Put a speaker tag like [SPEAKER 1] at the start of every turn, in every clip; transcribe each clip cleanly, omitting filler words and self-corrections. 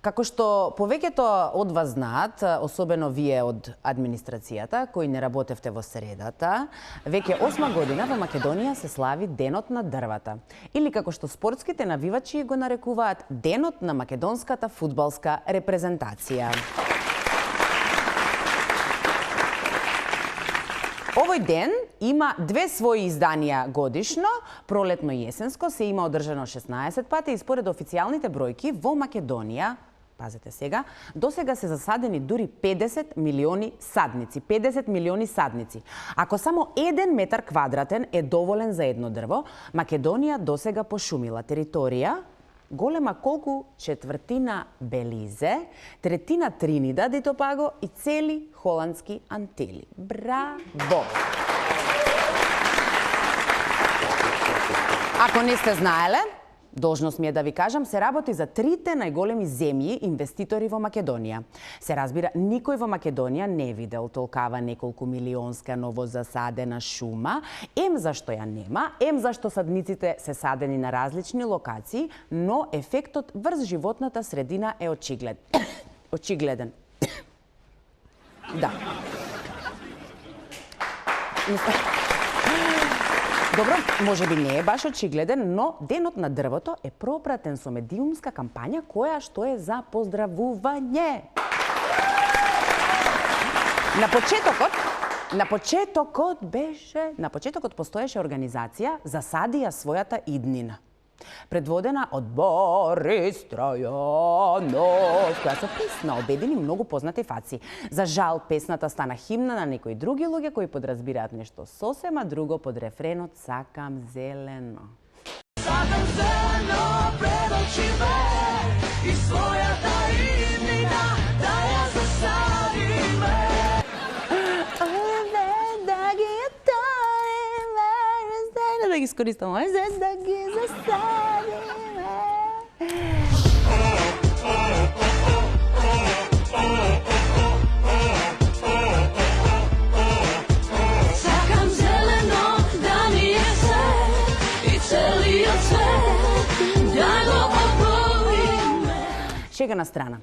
[SPEAKER 1] Како што повеќето од вас знаат, особено вие од администрацијата, кои не работевте во средата, веќе 8 година во Македонија се слави Денот на дрвата. Или како што спортските навивачи го нарекуваат Денот на македонската фудбалска репрезентација. Овој ден има две своји изданија годишно, пролетно и есенско, се има одржано 16 пати и според официјалните бројки во Македонија, пазете сега, досега се засадени дури 50 милиони садници. 50 милиони садници. Ако само 1 метар квадратен е доволен за едно дрво, Македонија досега пошумила територија голема колку четвртина Белизе, третина Тринидад и Тобаго и цели холандски Антили. Браво! Ако не сте знаеле, должност ми е да ви кажам, се работи за трите најголеми земји инвеститори во Македонија. Се разбира, никој во Македонија не видел толкава неколку милионска новозасадена шума, ем зашто ја нема, ем зашто садниците се садени на различни локации, но ефектот врз животната средина е очигледен. Да. Добро, може би не е баш очигледен, но Денот на дрвото е пропратен со медиумска кампања која што е за поздравување. На почетокот постоеше организација Засади ја својата иднина, предводена од Борис Трајанов, која се песна обедини многу познати фаци. За жал, песната стана химна на некои други луѓе кои подразбираат нешто сосема друго под рефренот Сакам зелено. Сакам зелено пред очиме и својата иднина да ја засадиме. Да ги искористам, да ги засадиме. Сакам зелено да ми е свет и целиот свет да го обновиме. Шега на страна.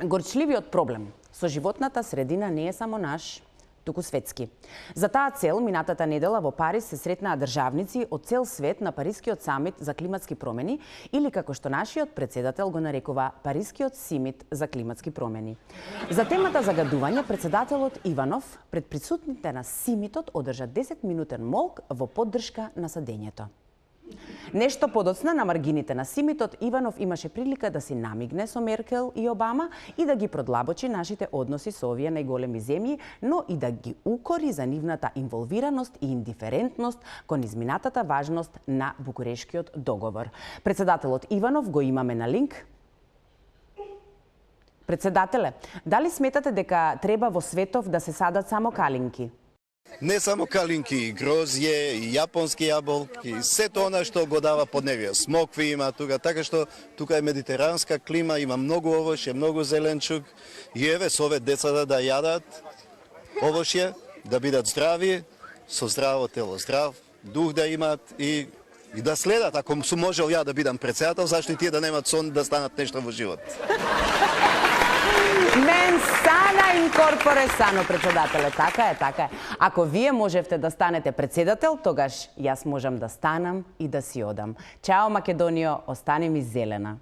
[SPEAKER 1] Горчливиот проблем со животната средина не е само наш, туку светски. За таа цел, минатата недела во Париз се сретнаа државници од цел свет на Парискиот самит за климатски промени, или како што нашиот председател го нарекува Парискиот симит за климатски промени. За темата загадување, председателот Иванов пред присутните на симитот одржа 10-минутен молк во поддршка на садењето. Нешто подоцна на маргините на симитот, Иванов имаше прилика да си намигне со Меркел и Обама и да ги продлабочи нашите односи со овие најголеми земји, но и да ги укори за нивната инволвираност и индиферентност кон изминатата важност на Букурешкиот договор. Председателот Иванов го имаме на линк. Председателе, дали сметате дека треба во светов да се садат само калинки?
[SPEAKER 2] Не само калинки, грозје, јапонски јаболки, сето она што го дава подневие. Смокви има тука, така што тука е медитеранска клима, има многу овошје, многу зеленчук. И еве со ове децата да јадат овошје, да бидат здрави, со здраво тело, здрав дух да имат и да следат. Ако сум можел ја да бидам председател, зашто и тие да немат сон да станат нешто во живот.
[SPEAKER 1] Мен сана инкорпоре сано, председателе, така е, така е. Ако вие можевте да станете председател, тогаш јас можам да станам и да си одам. Чао, Македонијо, остани ми зелена.